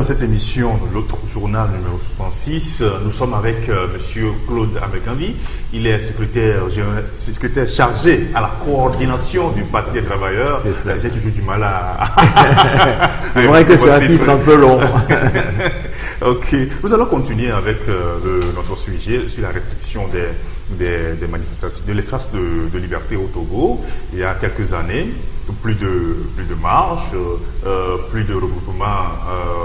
dans cette émission, l'autre journal numéro 66, nous sommes avec Monsieur Claude Amekanvi. Il est secrétaire chargé à la coordination du Parti des travailleurs. J'ai toujours du mal à... C'est vrai que c'est un titre un peu long. Ok. Nous allons continuer avec notre sujet sur la restriction des manifestations, de l'espace de liberté au Togo. Il y a quelques années, plus de marches, plus de regroupements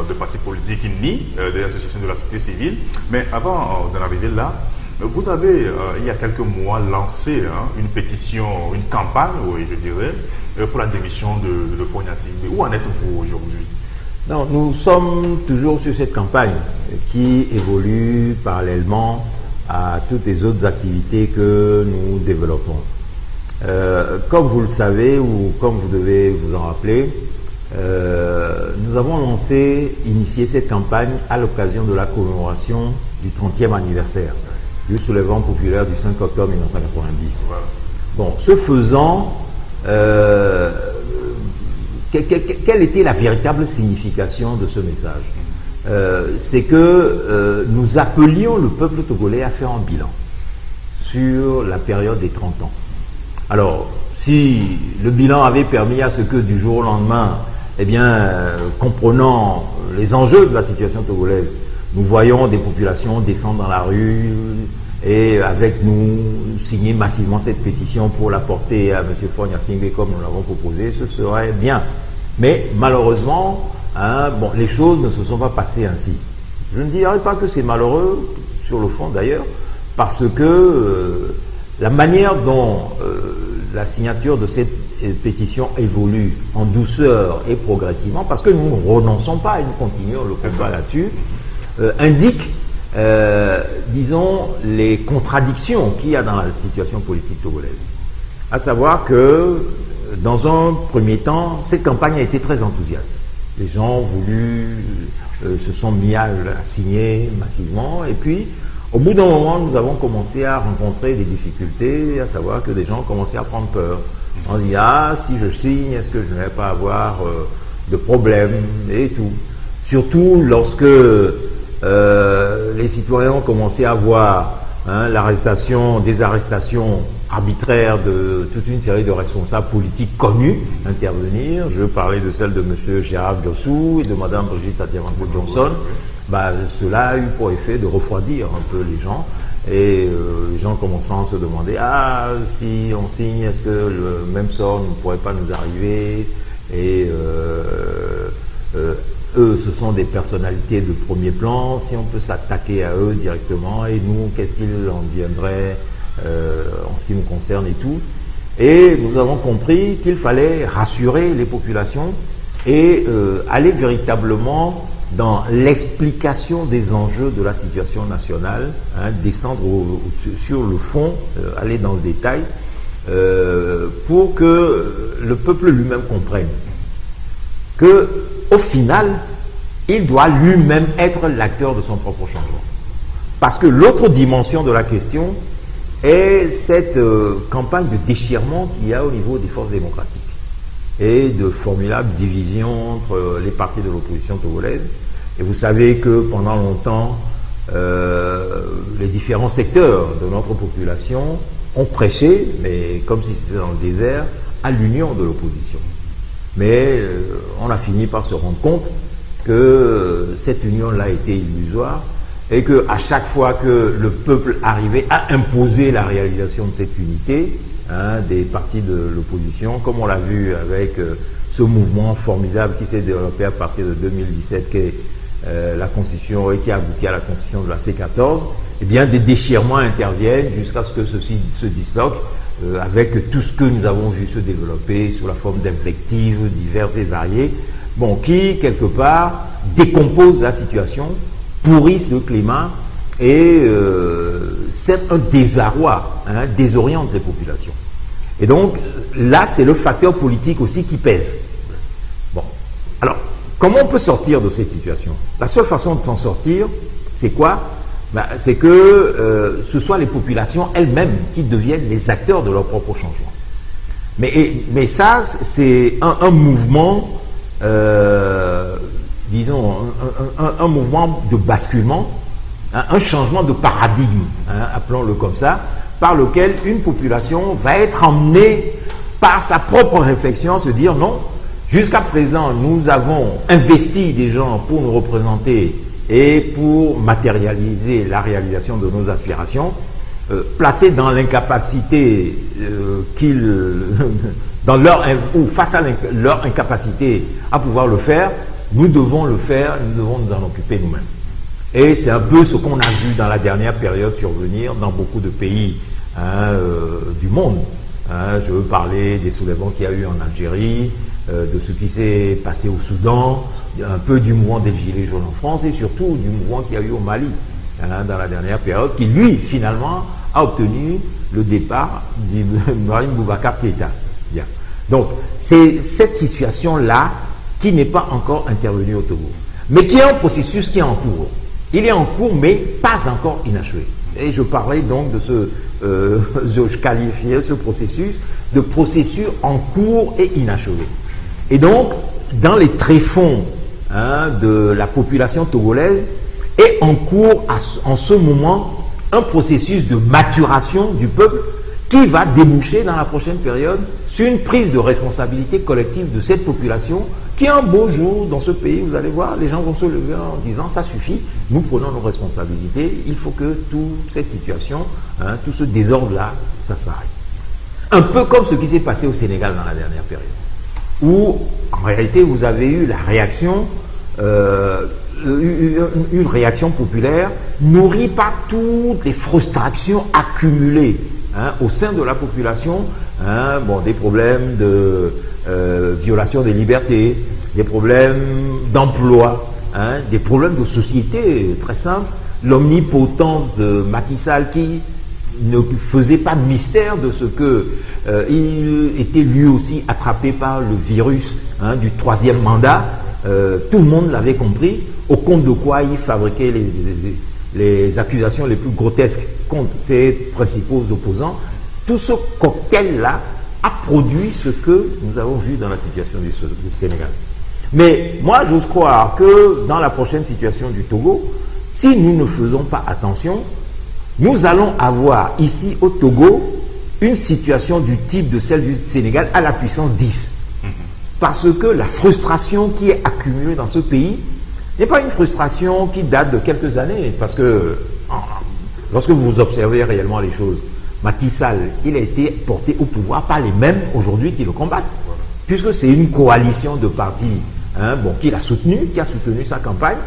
de partis politiques ni des associations de la société civile. Mais avant d'en arriver là, vous avez, il y a quelques mois, lancé une pétition, une campagne, oui, je dirais, pour la démission de Fogna Singbe. Où en êtes-vous aujourd'hui? Non, nous sommes toujours sur cette campagne qui évolue parallèlement à toutes les autres activités que nous développons. Comme vous le savez ou comme vous devez vous en rappeler, nous avons initié cette campagne à l'occasion de la commémoration du 30e anniversaire du soulèvement populaire du 5 octobre 1990. Voilà. Bon, ce faisant, quelle était la véritable signification de ce message? C'est que nous appelions le peuple togolais à faire un bilan sur la période des 30 ans. Alors, si le bilan avait permis à ce que du jour au lendemain, eh bien, comprenant les enjeux de la situation togolaise, nous voyons des populations descendre dans la rue et avec nous signer massivement cette pétition pour la porter à M. Fogna Singbe comme nous l'avons proposé, ce serait bien. Mais malheureusement, bon, les choses ne se sont pas passées ainsi. Je ne dirais pas que c'est malheureux, sur le fond d'ailleurs, parce que la manière dont la signature de cette pétition évolue en douceur et progressivement, parce que nous ne renonçons pas et nous continuons le combat là-dessus, indique, disons, les contradictions qu'il y a dans la situation politique togolaise. À savoir que, dans un premier temps, cette campagne a été très enthousiaste. Les gens se sont mis à signer massivement, et puis, au bout d'un moment, nous avons commencé à rencontrer des difficultés, à savoir que des gens commençaient à prendre peur. On dit, si je signe, est-ce que je ne vais pas avoir de problème et tout. Surtout lorsque les citoyens ont commencé à voir des arrestations arbitraires de toute une série de responsables politiques connus intervenir. Je parlais de celle de M. Gérard Diossou et de Mme Brigitte Atiamango Johnson. Cela a eu pour effet de refroidir un peu les gens, et les gens commençant à se demander si on signe, est-ce que le même sort ne pourrait pas nous arriver, et eux, ce sont des personnalités de premier plan, si on peut s'attaquer à eux directement, et nous, qu'est-ce qu'il en viendrait en ce qui nous concerne et tout. Et nous avons compris qu'il fallait rassurer les populations et aller véritablement dans l'explication des enjeux de la situation nationale, descendre sur le fond, aller dans le détail, pour que le peuple lui-même comprenne que, au final, il doit lui-même être l'acteur de son propre changement. Parce que l'autre dimension de la question est cette campagne de déchirement qu'il y a au niveau des forces démocratiques et de formidables divisions entre les partis de l'opposition togolaise. Et vous savez que pendant longtemps, les différents secteurs de notre population ont prêché, mais comme si c'était dans le désert, à l'union de l'opposition. Mais on a fini par se rendre compte que cette union-là était illusoire, et qu'à chaque fois que le peuple arrivait à imposer la réalisation de cette unité, des partis de l'opposition, comme on l'a vu avec ce mouvement formidable qui s'est développé à partir de 2017, qui est la Constitution, et qui a abouti à la Constitution de la C14, eh bien des déchirements interviennent jusqu'à ce que ceci se disloque, avec tout ce que nous avons vu se développer sous la forme d'invectives diverses et variées, qui, quelque part, décomposent la situation, pourrissent le climat et c'est un désarroi, désoriente les populations. Et donc, là, c'est le facteur politique aussi qui pèse. Bon. Alors, comment on peut sortir de cette situation? La seule façon de s'en sortir, c'est quoi? C'est que ce soit les populations elles-mêmes qui deviennent les acteurs de leur propre changement. Mais ça, c'est un mouvement disons, un mouvement de basculement, hein, un changement de paradigme, hein, appelons-le comme ça, par lequel une population va être emmenée par sa propre réflexion, se dire non, jusqu'à présent, nous avons investi des gens pour nous représenter et pour matérialiser la réalisation de nos aspirations, placés dans l'incapacité ou face à leur incapacité à pouvoir le faire, nous devons le faire, nous devons nous en occuper nous-mêmes. Et c'est un peu ce qu'on a vu dans la dernière période survenir dans beaucoup de pays du monde. Je veux parler des soulèvements qu'il y a eu en Algérie, de ce qui s'est passé au Soudan, un peu du mouvement des Gilets jaunes en France et surtout du mouvement qu'il y a eu au Mali dans la dernière période, qui lui, finalement, a obtenu le départ d'Ibrahim Boubacar Keïta. Bien. Donc, c'est cette situation-là qui n'est pas encore intervenue au Togo, mais qui est un processus qui est en cours. Il est en cours, mais pas encore inachevé. Et je parlais donc de je qualifiais ce processus de processus en cours et inachevé. Et donc, dans les tréfonds de la population togolaise, est en cours en ce moment un processus de maturation du peuple qui va déboucher dans la prochaine période sur une prise de responsabilité collective de cette population qui un beau jour dans ce pays, vous allez voir, les gens vont se lever en disant ça suffit, nous prenons nos responsabilités, il faut que toute cette situation, tout ce désordre-là, ça s'arrête. Un peu comme ce qui s'est passé au Sénégal dans la dernière période, où en réalité vous avez eu la réaction, une réaction populaire nourrie par toutes les frustrations accumulées au sein de la population, des problèmes de violation des libertés, des problèmes d'emploi, des problèmes de société très simples, l'omnipotence de Macky Sall qui ne faisait pas mystère de ce que il était lui aussi attrapé par le virus du troisième mandat. Tout le monde l'avait compris, au compte de quoi il fabriquait les accusations les plus grotesques contre ses principaux opposants. Tout ce cocktail-là a produit ce que nous avons vu dans la situation du Sénégal. Mais moi, j'ose croire que dans la prochaine situation du Togo, si nous ne faisons pas attention, nous allons avoir ici au Togo une situation du type de celle du Sénégal à la puissance 10. Parce que la frustration qui est accumulée dans ce pays n'est pas une frustration qui date de quelques années. Parce que lorsque vous observez réellement les choses, Macky Sall, il a été porté au pouvoir par les mêmes aujourd'hui qui le combattent. Puisque c'est une coalition de partis qui a soutenu sa campagne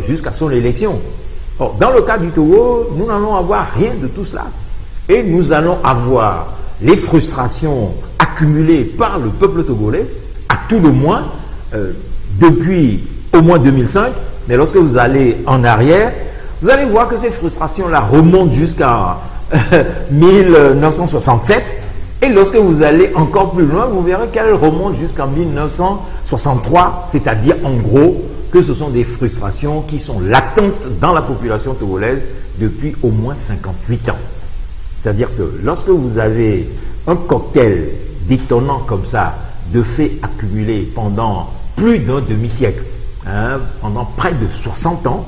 jusqu'à son élection. Or, dans le cas du Togo, nous n'allons avoir rien de tout cela. Et nous allons avoir les frustrations accumulées par le peuple togolais, à tout le moins, depuis au moins 2005. Mais lorsque vous allez en arrière, vous allez voir que ces frustrations-là remontent jusqu'à 1967. Et lorsque vous allez encore plus loin, vous verrez qu'elles remontent jusqu'en 1963, c'est-à-dire en gros que ce sont des frustrations qui sont latentes dans la population togolaise depuis au moins 58 ans. C'est-à-dire que lorsque vous avez un cocktail détonnant comme ça, de faits accumulés pendant plus d'un demi-siècle, pendant près de 60 ans,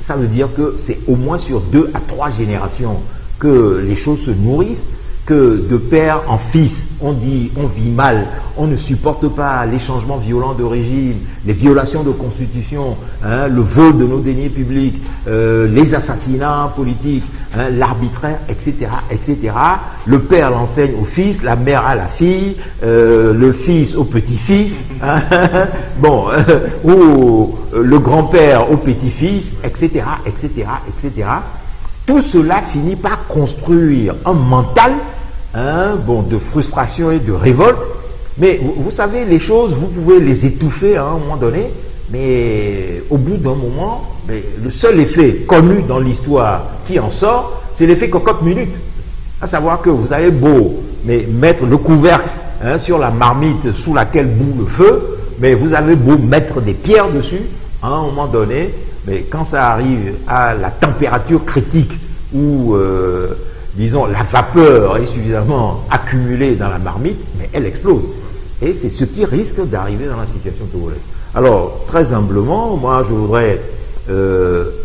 ça veut dire que c'est au moins sur 2 à 3 générations que les choses se nourrissent, que de père en fils, on vit mal, on ne supporte pas les changements violents de régime, les violations de constitution, le vol de nos deniers publics, les assassinats politiques, l'arbitraire, etc., etc. Le père l'enseigne au fils, la mère à la fille, le fils au petit-fils, ou le grand-père au petit-fils, etc., etc., etc. Tout cela finit par construire un mental de frustration et de révolte. Mais vous savez, les choses, vous pouvez les étouffer à un moment donné, mais au bout d'un moment, le seul effet connu dans l'histoire qui en sort, c'est l'effet cocotte-minute. À savoir que vous avez beau mettre le couvercle sur la marmite sous laquelle bout le feu, mais vous avez beau mettre des pierres dessus, à un moment donné, mais quand ça arrive à la température critique où, disons, la vapeur est suffisamment accumulée dans la marmite, mais elle explose. Et c'est ce qui risque d'arriver dans la situation togolaise. Alors, très humblement, moi, je voudrais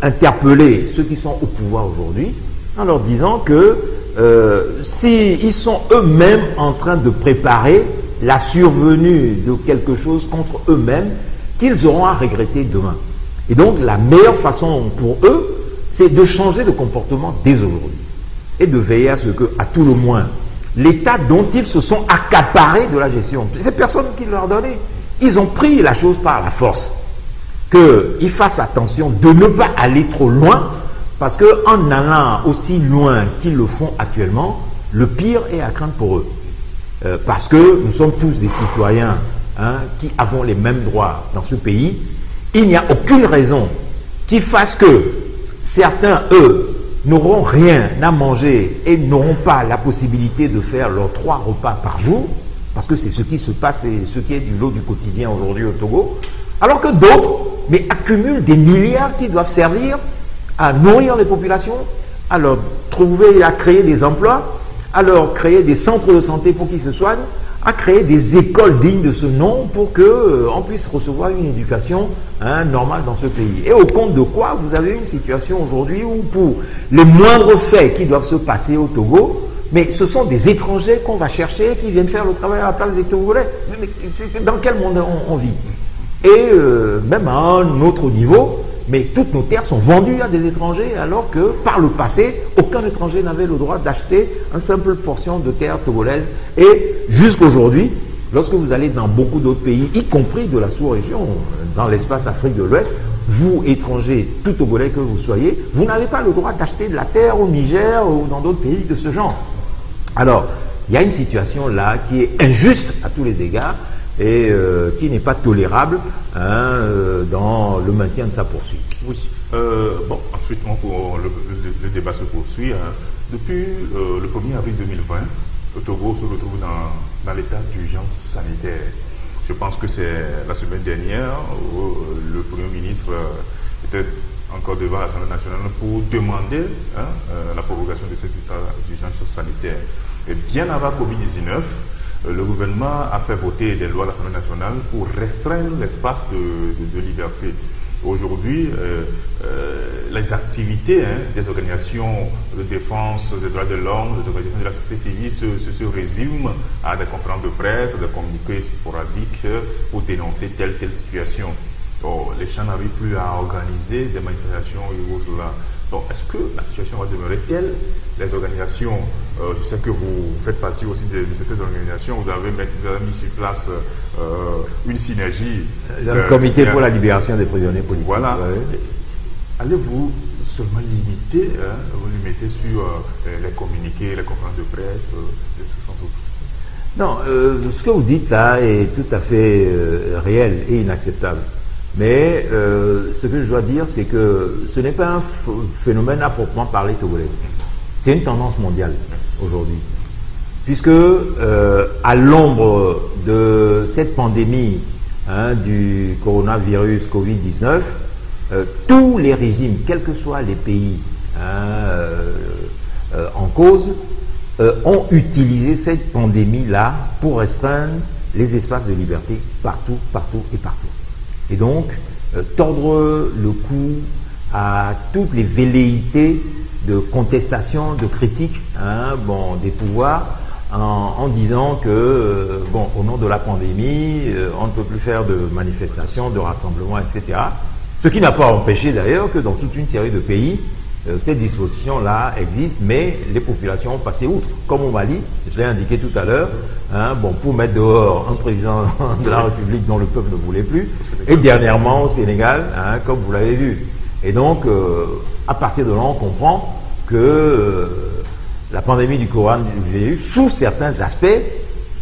interpeller ceux qui sont au pouvoir aujourd'hui en leur disant que s'ils sont eux-mêmes en train de préparer la survenue de quelque chose contre eux-mêmes qu'ils auront à regretter demain. Et donc, la meilleure façon pour eux, c'est de changer de comportement dès aujourd'hui et de veiller à ce que, à tout le moins, l'état dont ils se sont accaparés de la gestion, c'est personne qui leur a donné. Ils ont pris la chose par la force. Qu'ils fassent attention de ne pas aller trop loin, parce qu'en allant aussi loin qu'ils le font actuellement, le pire est à craindre pour eux. Parce que nous sommes tous des citoyens qui avons les mêmes droits dans ce pays. Il n'y a aucune raison qui fasse que certains, eux, n'auront rien à manger et n'auront pas la possibilité de faire leurs 3 repas par jour, parce que c'est ce qui se passe et ce qui est du lot du quotidien aujourd'hui au Togo, alors que d'autres, mais accumulent des milliards qui doivent servir à nourrir les populations, à leur trouver, à créer des emplois, à leur créer des centres de santé pour qu'ils se soignent, à créer des écoles dignes de ce nom pour qu'on puisse recevoir une éducation normale dans ce pays. Et au compte de quoi vous avez une situation aujourd'hui où pour les moindres faits qui doivent se passer au Togo, mais ce sont des étrangers qu'on va chercher qui viennent faire le travail à la place des Togolais. Mais dans quel monde on vit? Et même à un autre niveau, mais toutes nos terres sont vendues à des étrangers alors que par le passé, aucun étranger n'avait le droit d'acheter une simple portion de terre togolaise. Et jusqu'aujourd'hui, lorsque vous allez dans beaucoup d'autres pays, y compris de la sous-région, dans l'espace Afrique de l'Ouest, vous, étrangers, tout Togolais que vous soyez, vous n'avez pas le droit d'acheter de la terre au Niger ou dans d'autres pays de ce genre. Alors, il y a une situation là qui est injuste à tous les égards et qui n'est pas tolérable dans le maintien de sa poursuite. Oui. Bon, ensuite, le débat se poursuit. Depuis le 1er avril 2020, le Togo se retrouve dans l'état d'urgence sanitaire. Je pense que c'est la semaine dernière où le Premier ministre était encore devant l'Assemblée nationale pour demander la prorogation de cet état d'urgence sanitaire. Et bien avant Covid-19, le gouvernement a fait voter des lois à l'Assemblée nationale pour restreindre l'espace de liberté. Aujourd'hui, les activités des organisations de défense des droits de l'homme, des organisations de la société civile se résument à des conférences de presse, à des communiqués sporadiques pour dénoncer telle situation. Donc, les gens n'arrivent plus à organiser des manifestations et autres là. Donc, est-ce que la situation va demeurer telle? Les organisations, je sais que vous faites partie aussi de certaines organisations, vous avez mis sur place une synergie. Le comité pour la libération des prisonniers politiques. Voilà. Ouais. Allez-vous seulement limiter, vous limiter sur les communiqués, les conférences de presse, de ce sens? Non, ce que vous dites là est tout à fait réel et inacceptable. Mais ce que je dois dire, c'est que ce n'est pas un phénomène à proprement parler togolais. C'est une tendance mondiale aujourd'hui. Puisque à l'ombre de cette pandémie du coronavirus Covid-19, tous les régimes, quels que soient les pays en cause, ont utilisé cette pandémie-là pour restreindre les espaces de liberté partout, partout et partout. Et donc, tordre le cou à toutes les velléités de contestation, de critique des pouvoirs, en disant que, au nom de la pandémie, on ne peut plus faire de manifestations, de rassemblements, etc. Ce qui n'a pas empêché d'ailleurs que dans toute une série de pays, ces dispositions-là existent, mais les populations ont passé outre. Comme au Mali, je l'ai indiqué tout à l'heure, pour mettre dehors un président de la République dont le peuple ne voulait plus, et dernièrement au Sénégal, comme vous l'avez vu. Et donc, à partir de là, on comprend que la pandémie du coronavirus, sous certains aspects,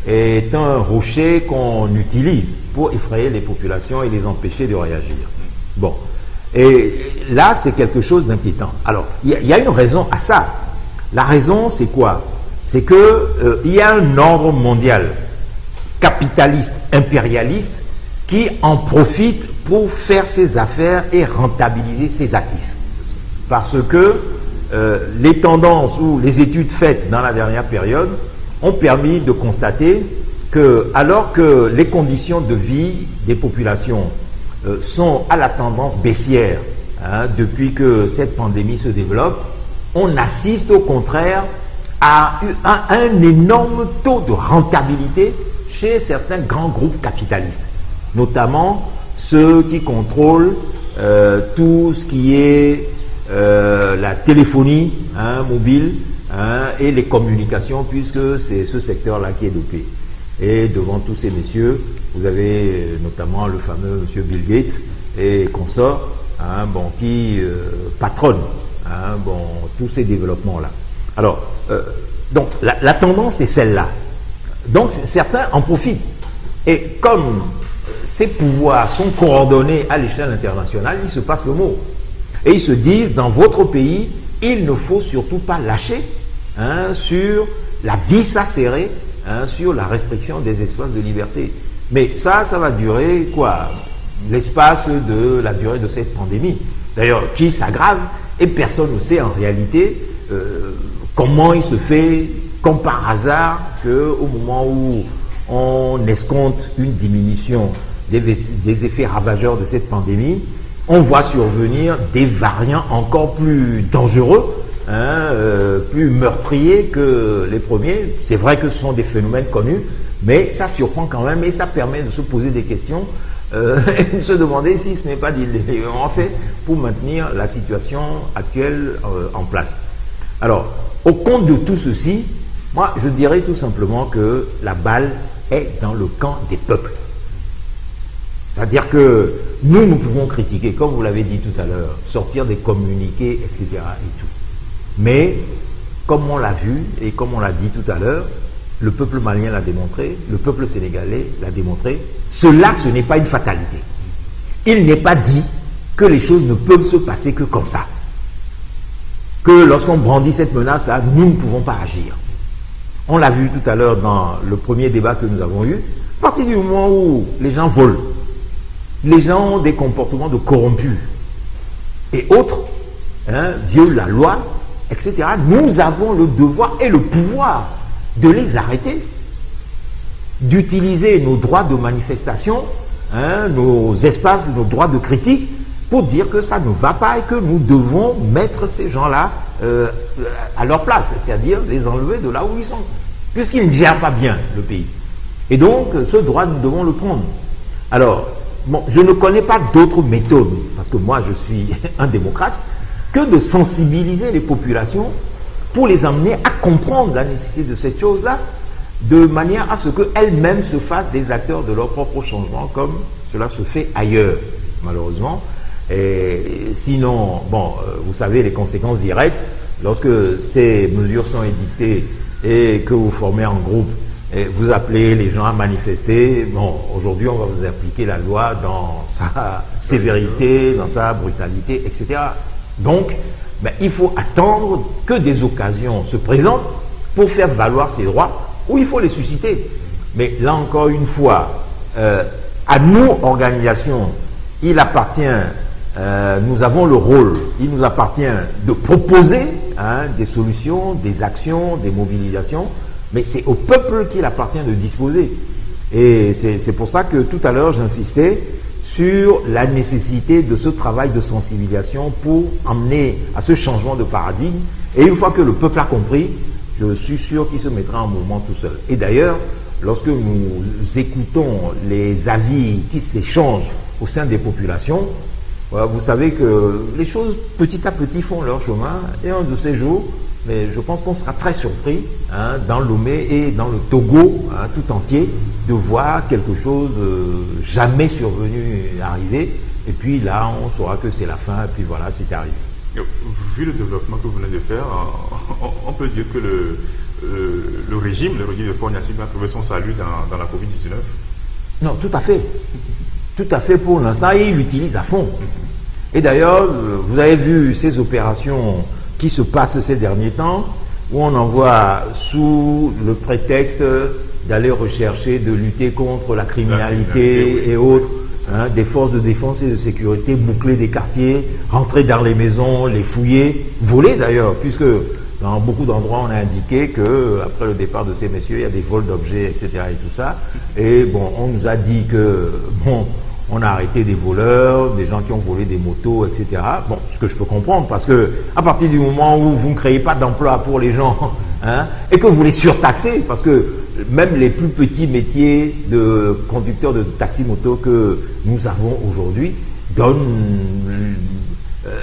est un rocher qu'on utilise pour effrayer les populations et les empêcher de réagir. Bon. Et là, c'est quelque chose d'inquiétant. Alors, il y a une raison à ça. La raison, c'est quoi? C'est que il y a un ordre mondial capitaliste, impérialiste, qui en profite pour faire ses affaires et rentabiliser ses actifs. Parce que les tendances ou les études faites dans la dernière période ont permis de constater que, alors que les conditions de vie des populations sont à la tendance baissière. Depuis que cette pandémie se développe, on assiste au contraire à un énorme taux de rentabilité chez certains grands groupes capitalistes, notamment ceux qui contrôlent tout ce qui est la téléphonie mobile et les communications, puisque c'est ce secteur-là qui est dopé. Et devant tous ces messieurs, vous avez notamment le fameux monsieur Bill Gates et consorts, qui patronnent tous ces développements-là. Alors, donc la tendance est celle-là. Donc certains en profitent. Et comme ces pouvoirs sont coordonnés à l'échelle internationale, ils se passent le mot. Et ils se disent, dans votre pays, il ne faut surtout pas lâcher sur la vis acérée, sur la restriction des espaces de liberté. Mais ça va durer quoi? L'espace de la durée de cette pandémie. D'ailleurs, qui s'aggrave, et personne ne sait en réalité comment il se fait, comme par hasard, qu'au moment où on escompte une diminution des effets ravageurs de cette pandémie, on voit survenir des variants encore plus dangereux, plus meurtriers que les premiers. C'est vrai que ce sont des phénomènes connus, mais ça surprend quand même et ça permet de se poser des questions et de se demander si ce n'est pas en fait pour maintenir la situation actuelle en place. Alors, au compte de tout ceci, moi je dirais tout simplement que la balle est dans le camp des peuples. C'est-à-dire que nous pouvons critiquer, comme vous l'avez dit tout à l'heure, sortir des communiqués, etc. et tout. Mais, comme on l'a vu et comme on l'a dit tout à l'heure, le peuple malien l'a démontré, le peuple sénégalais l'a démontré, cela, ce n'est pas une fatalité. Il n'est pas dit que les choses ne peuvent se passer que comme ça. Que lorsqu'on brandit cette menace-là, nous ne pouvons pas agir. On l'a vu tout à l'heure dans le premier débat que nous avons eu, à partir du moment où les gens volent, les gens ont des comportements de corrompus et autres, violent la loi, etc. Nous avons le devoir et le pouvoir de les arrêter, d'utiliser nos droits de manifestation, nos espaces, nos droits de critique, pour dire que ça ne va pas et que nous devons mettre ces gens-là à leur place, c'est-à-dire les enlever de là où ils sont, puisqu'ils ne gèrent pas bien le pays. Et donc, ce droit, nous devons le prendre. Alors, bon, je ne connais pas d'autres méthodes, parce que moi, je suis un démocrate, que de sensibiliser les populations pour les amener à comprendre la nécessité de cette chose-là, de manière à ce qu'elles-mêmes se fassent des acteurs de leur propre changement, comme cela se fait ailleurs, malheureusement. Et sinon, bon, vous savez les conséquences directes, lorsque ces mesures sont édictées et que vous formez en groupe, et vous appelez les gens à manifester, bon, aujourd'hui on va vous appliquer la loi dans sa sévérité, dans sa brutalité, etc. Donc, il faut attendre que des occasions se présentent pour faire valoir ces droits, ou il faut les susciter. Mais là encore une fois, à nous, organisations, il appartient, nous avons le rôle, il nous appartient de proposer des solutions, des actions, des mobilisations, mais c'est au peuple qu'il appartient de disposer. Et c'est pour ça que tout à l'heure j'insistais sur la nécessité de ce travail de sensibilisation pour amener à ce changement de paradigme. Et une fois que le peuple a compris, je suis sûr qu'il se mettra en mouvement tout seul. Et d'ailleurs, lorsque nous écoutons les avis qui s'échangent au sein des populations, vous savez que les choses petit à petit font leur chemin. Et un de ces jours, mais je pense qu'on sera très surpris dans Lomé et dans le Togo tout entier de voir quelque chose jamais survenu arriver. Et puis là, on saura que c'est la fin. Et puis voilà, c'est arrivé. Vu le développement que vous venez de faire, on peut dire que le régime de Faure Gnassingbé a trouvé son salut dans la Covid-19. Non, tout à fait. Tout à fait pour l'instant. Et il l'utilise à fond. Et d'ailleurs, vous avez vu ces opérations qui se passent ces derniers temps, où on envoie sous le prétexte d'aller rechercher, de lutter contre la criminalité et autres, des forces de défense et de sécurité, boucler des quartiers, rentrer dans les maisons, les fouiller, voler d'ailleurs, puisque dans beaucoup d'endroits on a indiqué que après le départ de ces messieurs, il y a des vols d'objets, etc. et tout ça. Et bon, on nous a dit que bon, on a arrêté des voleurs, des gens qui ont volé des motos, etc. Bon, ce que je peux comprendre, parce que à partir du moment où vous ne créez pas d'emploi pour les gens, hein, et que vous les surtaxez, parce que même les plus petits métiers de conducteurs de taxi-moto que nous avons aujourd'hui donnent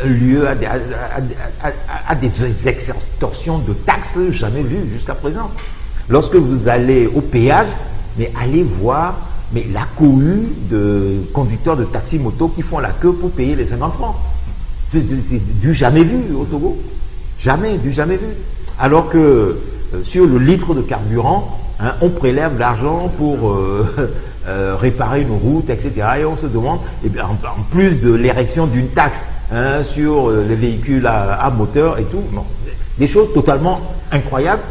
lieu à des extorsions de taxes jamais vues jusqu'à présent. Lorsque vous allez au péage, mais allez voir la cohue de conducteurs de taxi-moto qui font la queue pour payer les 50 francs. C'est du jamais vu au Togo. Jamais, du jamais vu. Alors que sur le litre de carburant, hein, on prélève l'argent pour réparer nos routes, etc. Et on se demande, eh bien, en plus de l'érection d'une taxe, hein, sur les véhicules à moteur et tout, bon, des choses totalement incroyables,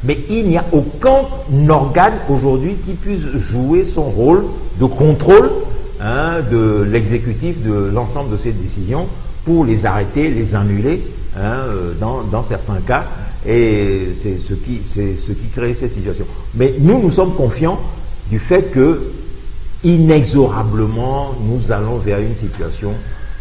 mais il n'y a aucun organe aujourd'hui qui puisse jouer son rôle de contrôle, hein, de l'exécutif de l'ensemble de ces décisions pour les arrêter, les annuler, hein, dans certains cas, et c'est ce qui crée cette situation. Mais nous sommes confiants du fait que inexorablement nous allons vers une situation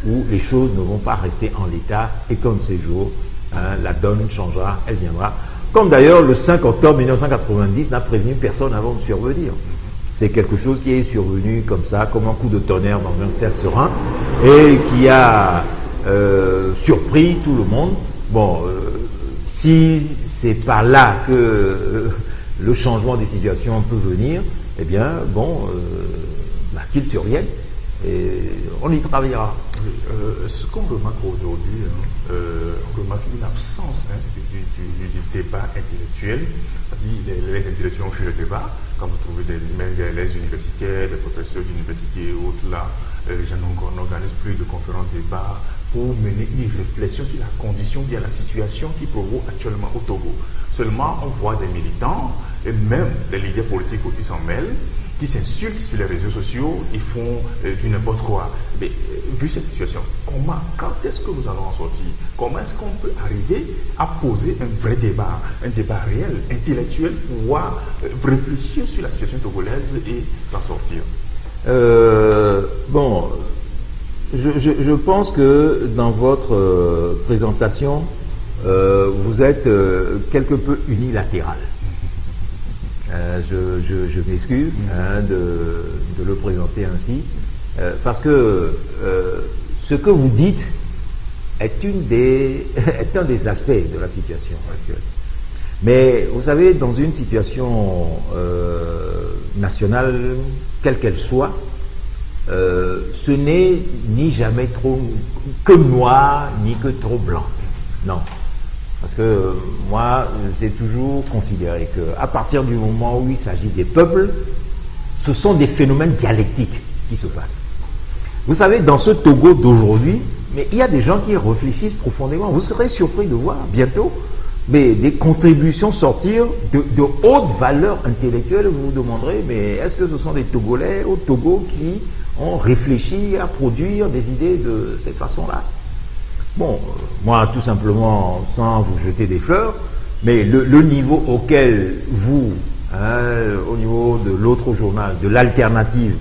où les choses ne vont pas rester en l'état, et comme ces jours, hein, la donne changera, elle viendra. Comme d'ailleurs le 5 octobre 1990 n'a prévenu personne avant de survenir. C'est quelque chose qui est survenu comme ça, comme un coup de tonnerre dans un cerf serein, et qui a surpris tout le monde. Bon, si c'est par là que le changement des situations peut venir, eh bien, bon, qu'il survienne, et on y travaillera. Ce qu'on remarque aujourd'hui, on remarque une absence, hein, du débat intellectuel. Les intellectuels ont fait le débat. Quand vous trouvez même les universitaires, les professeurs d'université et autres là, les gens n'organisent plus de conférences débats pour mener une réflexion sur la condition, bien la situation qui prévaut actuellement au Togo. Seulement, on voit des militants, et même les leaders politiques aussi s'en mêlent, qui s'insultent sur les réseaux sociaux, ils font du n'importe quoi. Mais vu cette situation, quand est-ce que nous allons en sortir? Comment est-ce qu'on peut arriver à poser un vrai débat, un débat réel, intellectuel, pour pouvoir réfléchir sur la situation togolaise et s'en sortir? Bon, je pense que dans votre présentation, vous êtes quelque peu unilatéral. Je m'excuse, hein, de le présenter ainsi, parce que ce que vous dites est un des aspects de la situation actuelle. Mais vous savez, dans une situation nationale, quelle qu'elle soit, ce n'est ni jamais trop que noir, ni que trop blanc. Non. Parce que moi, j'ai toujours considéré qu'à partir du moment où il s'agit des peuples, ce sont des phénomènes dialectiques qui se passent. Vous savez, dans ce Togo d'aujourd'hui, mais il y a des gens qui réfléchissent profondément. Vous serez surpris de voir bientôt des contributions sortir de haute valeur intellectuelle. Vous vous demanderez, mais est-ce que ce sont des Togolais au Togo qui ont réfléchi à produire des idées de cette façon-là? Bon, moi, tout simplement, sans vous jeter des fleurs, mais le niveau auquel vous, hein, au niveau de l'autre journal, de l'alternative,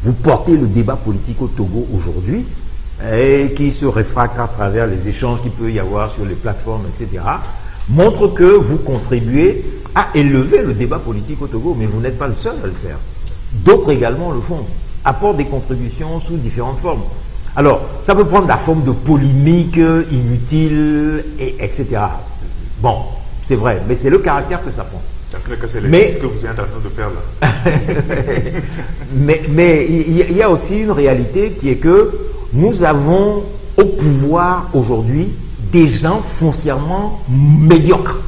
vous portez le débat politique au Togo aujourd'hui, et qui se réfracte à travers les échanges qu'il peut y avoir sur les plateformes, etc., montre que vous contribuez à élever le débat politique au Togo, mais vous n'êtes pas le seul à le faire. D'autres également le font, apportent des contributions sous différentes formes. Alors, ça peut prendre la forme de polémique inutile, etc. Bon, c'est vrai, mais c'est le caractère que ça prend. C'est ce que vous êtes en train de faire là. mais il y a aussi une réalité qui est que nous avons au pouvoir aujourd'hui des gens foncièrement médiocres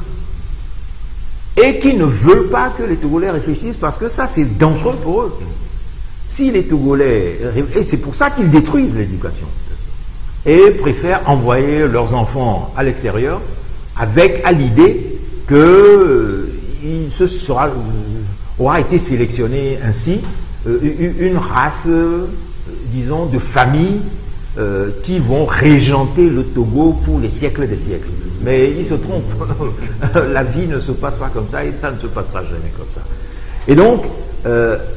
et qui ne veulent pas que les Togolais réfléchissent parce que ça, c'est dangereux pour eux. Si les Togolais, et c'est pour ça qu'ils détruisent l'éducation, et préfèrent envoyer leurs enfants à l'extérieur avec à l'idée que aura été sélectionné ainsi une race, disons, de familles qui vont régenter le Togo pour les siècles des siècles. Mais ils se trompent. La vie ne se passe pas comme ça et ça ne se passera jamais comme ça. Et donc,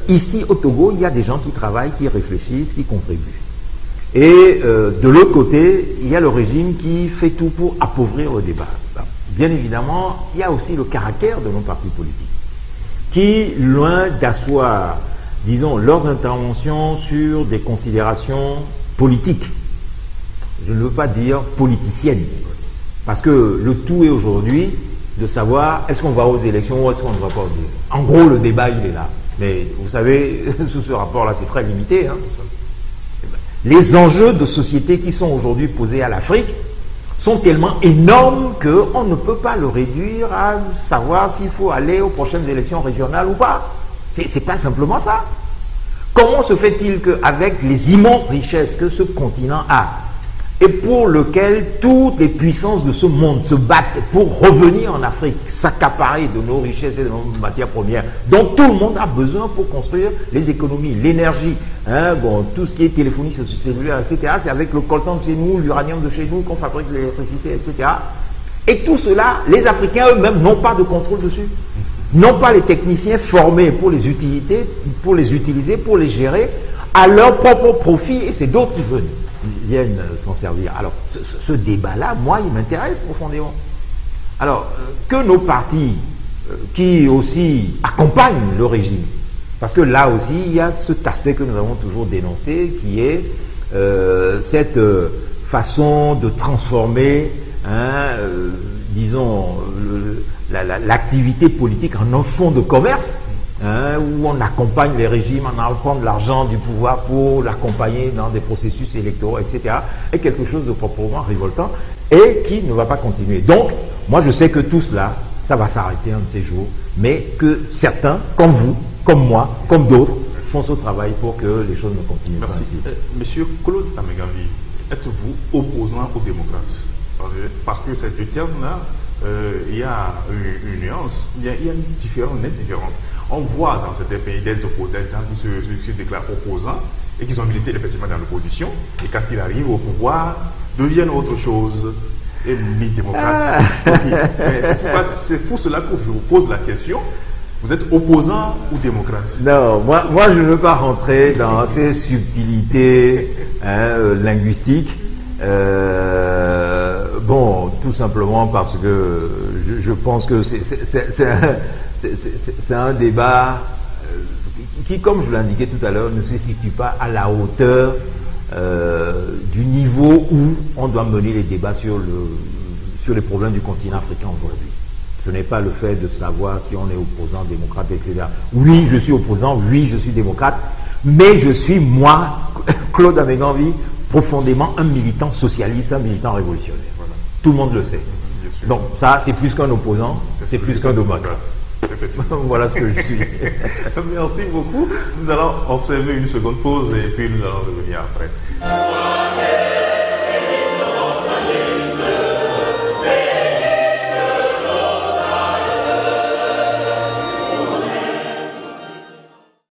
ici au Togo, il y a des gens qui travaillent, qui réfléchissent, qui contribuent. Et de l'autre côté, il y a le régime qui fait tout pour appauvrir le débat. Bien évidemment, il y a aussi le caractère de nos partis politiques, qui, loin d'asseoir, disons, leurs interventions sur des considérations politiques, je ne veux pas dire politiciennes, parce que le tout est aujourd'hui de savoir est-ce qu'on va aux élections ou est-ce qu'on ne va pas aux élections. En gros, le débat, il est là. Mais vous savez, sous ce rapport-là, c'est très limité. Hein. Les enjeux de société qui sont aujourd'hui posés à l'Afrique sont tellement énormes qu'on ne peut pas le réduire à savoir s'il faut aller aux prochaines élections régionales ou pas. C'est pas simplement ça. Comment se fait-il qu'avec les immenses richesses que ce continent a, et pour lequel toutes les puissances de ce monde se battent pour revenir en Afrique, s'accaparer de nos richesses et de nos matières premières, dont tout le monde a besoin pour construire les économies, l'énergie, hein, bon, tout ce qui est téléphonie cellulaire, etc. C'est avec le coltan de chez nous, l'uranium de chez nous qu'on fabrique l'électricité, etc. Et tout cela, les Africains eux-mêmes n'ont pas de contrôle dessus. N'ont pas les techniciens formés pour les utiliser, pour les gérer à leur propre profit, et c'est d'autres qui viennent s'en servir. Alors, ce débat-là, moi, il m'intéresse profondément. Alors, que nos partis, qui aussi accompagnent le régime, parce que là aussi, il y a cet aspect que nous avons toujours dénoncé, qui est cette façon de transformer, hein, disons, l'activité politique en un fonds de commerce, hein, où on accompagne les régimes, on apprend de l'argent du pouvoir pour l'accompagner dans des processus électoraux, etc., est quelque chose de proprement révoltant et qui ne va pas continuer. Donc, moi je sais que tout cela, ça va s'arrêter un de ces jours, mais que certains, comme vous, comme moi, comme d'autres, font ce travail pour que les choses ne continuent pas ainsi. Monsieur Claude Amegambi, êtes-vous opposant aux démocrates? Parce que ces deux termes-là, il y a une nuance, il y a une nette différence. On voit dans certains pays des gens qui se déclarent opposants et qui ont milité effectivement dans l'opposition, et quand ils arrivent au pouvoir, deviennent autre chose et mis démocrates. C'est pour cela que je vous pose la question. Vous êtes opposant ou démocrate? Non, moi je ne veux pas rentrer dans ces subtilités linguistiques. Bon, tout simplement parce que je pense que c'est un débat qui, comme je l'indiquais tout à l'heure, ne se situe pas à la hauteur du niveau où on doit mener les débats sur les problèmes du continent africain aujourd'hui. Ce n'est pas le fait de savoir si on est opposant, démocrate, etc. Oui, je suis opposant, oui, je suis démocrate, mais je suis, moi, Claude Amegambi, profondément un militant socialiste, un militant révolutionnaire. Voilà. Tout le monde le sait. Donc ça, c'est plus qu'un opposant, c'est plus qu'un démocrate. Voilà ce que je suis. Merci beaucoup. Nous allons observer une seconde pause et puis nous allons revenir après.